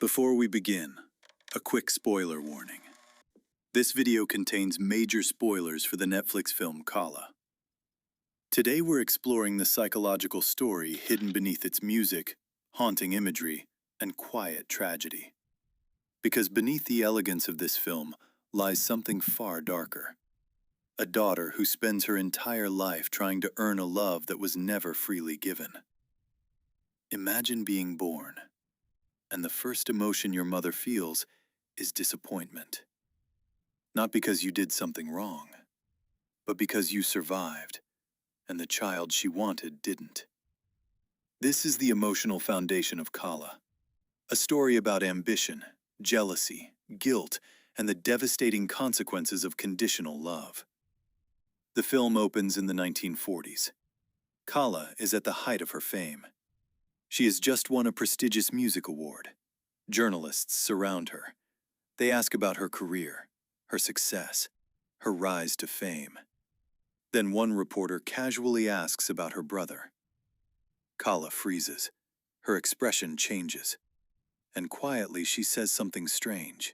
Before we begin, a quick spoiler warning. This video contains major spoilers for the Netflix film QALA. Today we're exploring the psychological story hidden beneath its music, haunting imagery, and quiet tragedy. Because beneath the elegance of this film lies something far darker. A daughter who spends her entire life trying to earn a love that was never freely given. Imagine being born, and the first emotion your mother feels is disappointment. Not because you did something wrong, but because you survived, and the child she wanted didn't. This is the emotional foundation of QALA, a story about ambition, jealousy, guilt, and the devastating consequences of conditional love. The film opens in the 1940s. QALA is at the height of her fame. She has just won a prestigious music award. Journalists surround her. They ask about her career, her success, her rise to fame. Then one reporter casually asks about her brother. QALA freezes. Her expression changes. And quietly she says something strange.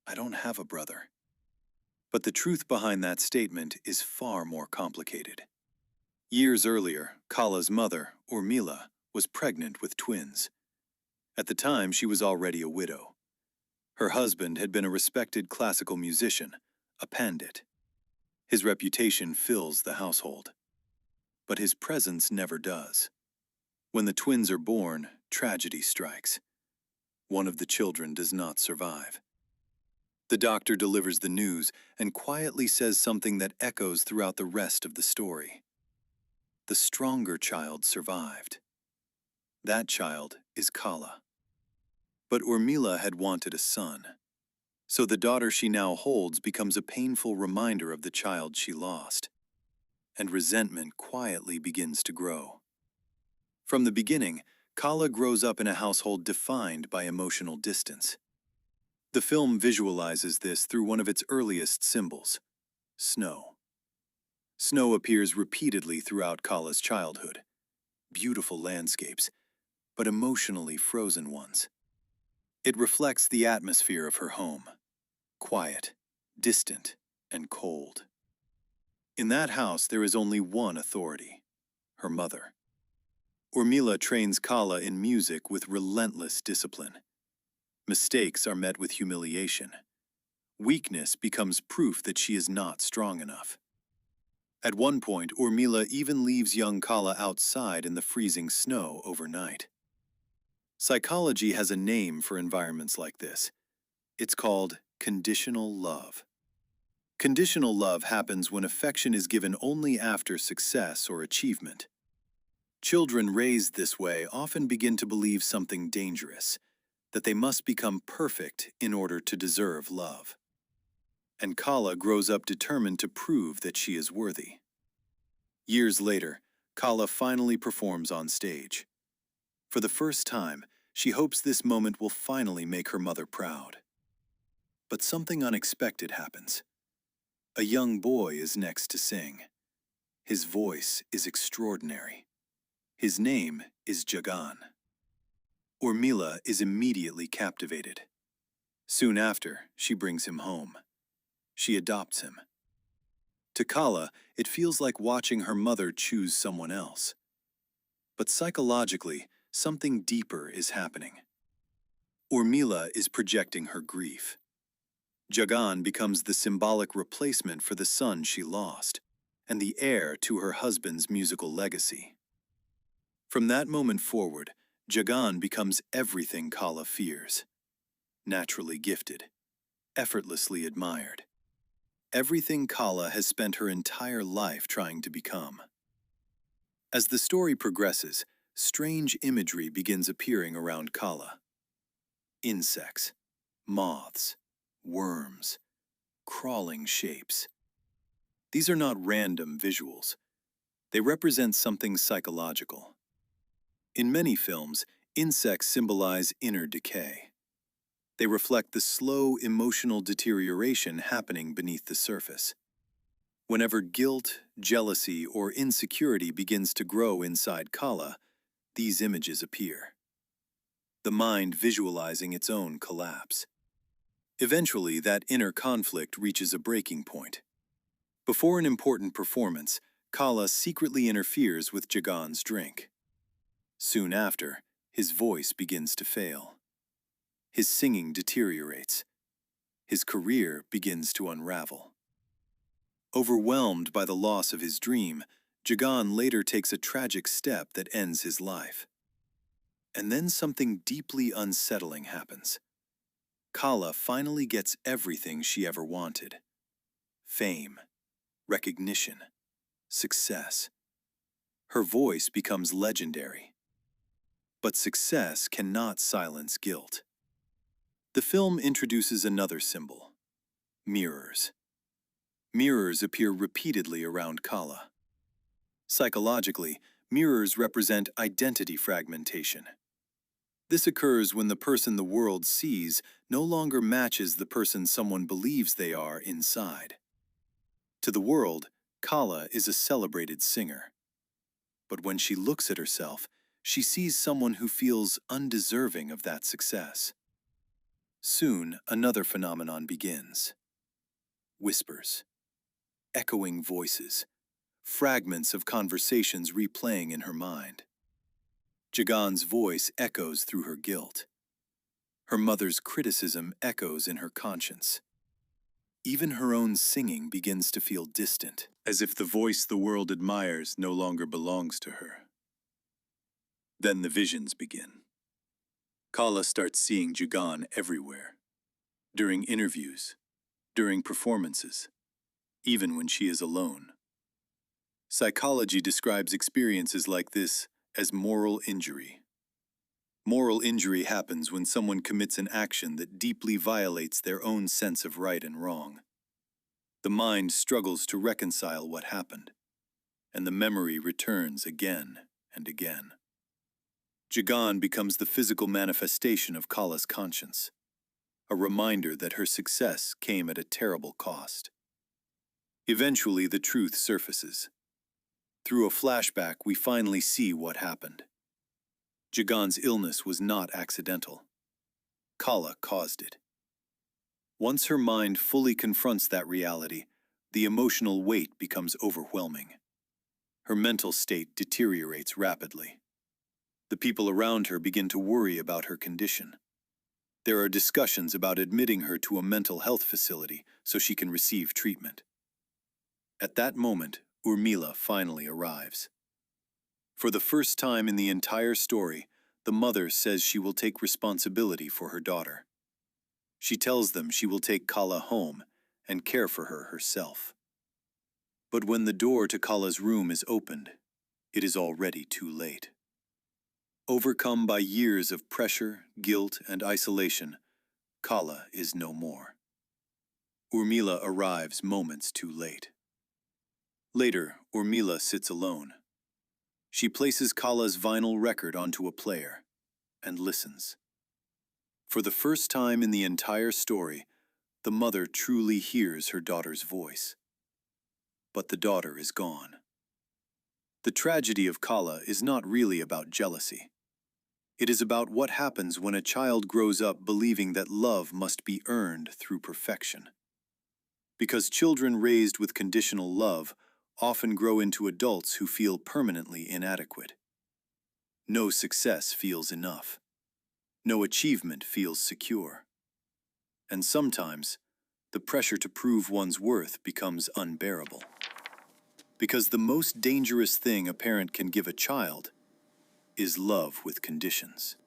"I don't have a brother." But the truth behind that statement is far more complicated. Years earlier, QALA's mother, Urmila, was pregnant with twins. At the time, she was already a widow. Her husband had been a respected classical musician, a pandit. His reputation fills the household. But his presence never does. When the twins are born, tragedy strikes. One of the children does not survive. The doctor delivers the news and quietly says something that echoes throughout the rest of the story. The stronger child survived. That child is QALA. But Urmila had wanted a son. So the daughter she now holds becomes a painful reminder of the child she lost. And resentment quietly begins to grow. From the beginning, QALA grows up in a household defined by emotional distance. The film visualizes this through one of its earliest symbols, snow. Snow appears repeatedly throughout QALA's childhood. Beautiful landscapes, but emotionally frozen ones. It reflects the atmosphere of her home, quiet, distant, and cold. In that house there is only one authority, her mother. Urmila trains QALA in music with relentless discipline. Mistakes are met with humiliation. Weakness becomes proof that she is not strong enough. At one point, Urmila even leaves young QALA outside in the freezing snow overnight. Psychology has a name for environments like this. It's called conditional love. Conditional love happens when affection is given only after success or achievement. Children raised this way often begin to believe something dangerous, that they must become perfect in order to deserve love. And QALA grows up determined to prove that she is worthy. Years later, QALA finally performs on stage. For the first time, she hopes this moment will finally make her mother proud. But something unexpected happens. A young boy is next to sing. His voice is extraordinary. His name is Jagan. Urmila is immediately captivated. Soon after, she brings him home. She adopts him. To QALA, it feels like watching her mother choose someone else. But psychologically, something deeper is happening. Urmila is projecting her grief. Jagan becomes the symbolic replacement for the son she lost, and the heir to her husband's musical legacy. From that moment forward, Jagan becomes everything QALA fears. Naturally gifted, effortlessly admired. Everything QALA has spent her entire life trying to become. As the story progresses, strange imagery begins appearing around QALA. Insects, moths, worms, crawling shapes. These are not random visuals. They represent something psychological. In many films, insects symbolize inner decay. They reflect the slow emotional deterioration happening beneath the surface. Whenever guilt, jealousy, or insecurity begins to grow inside QALA, these images appear. the mind visualizing its own collapse. Eventually, that inner conflict reaches a breaking point. Before an important performance, QALA secretly interferes with Jagan's drink. Soon after, his voice begins to fail. His singing deteriorates. His career begins to unravel. Overwhelmed by the loss of his dream, Jagan later takes a tragic step that ends his life. And then something deeply unsettling happens. QALA finally gets everything she ever wanted. Fame, recognition, success. Her voice becomes legendary. But success cannot silence guilt. The film introduces another symbol: mirrors. Mirrors appear repeatedly around QALA. Psychologically, mirrors represent identity fragmentation. This occurs when the person the world sees no longer matches the person someone believes they are inside. To the world, QALA is a celebrated singer. But when she looks at herself, she sees someone who feels undeserving of that success. Soon, another phenomenon begins. Whispers, echoing voices, fragments of conversations replaying in her mind. Jagan's voice echoes through her guilt. Her mother's criticism echoes in her conscience. Even her own singing begins to feel distant, as if the voice the world admires no longer belongs to her. Then the visions begin. QALA starts seeing Jagan everywhere, during interviews, during performances, even when she is alone. Psychology describes experiences like this as moral injury. Moral injury happens when someone commits an action that deeply violates their own sense of right and wrong. The mind struggles to reconcile what happened, and the memory returns again and again. Jagan becomes the physical manifestation of QALA's conscience, a reminder that her success came at a terrible cost. Eventually, the truth surfaces. Through a flashback, we finally see what happened. Jagan's illness was not accidental. QALA caused it. Once her mind fully confronts that reality, the emotional weight becomes overwhelming. Her mental state deteriorates rapidly. The people around her begin to worry about her condition. There are discussions about admitting her to a mental health facility so she can receive treatment. At that moment, Urmila finally arrives. For the first time in the entire story, the mother says she will take responsibility for her daughter. She tells them she will take QALA home and care for her herself. But when the door to QALA's room is opened, it is already too late. Overcome by years of pressure, guilt, and isolation, QALA is no more. Urmila arrives moments too late. Later, Urmila sits alone. She places QALA's vinyl record onto a player and listens. For the first time in the entire story, the mother truly hears her daughter's voice. But the daughter is gone. The tragedy of QALA is not really about jealousy. It is about what happens when a child grows up believing that love must be earned through perfection. Because children raised with conditional love often grow into adults who feel permanently inadequate. No success feels enough. No achievement feels secure. And sometimes, the pressure to prove one's worth becomes unbearable. Because the most dangerous thing a parent can give a child is love with conditions.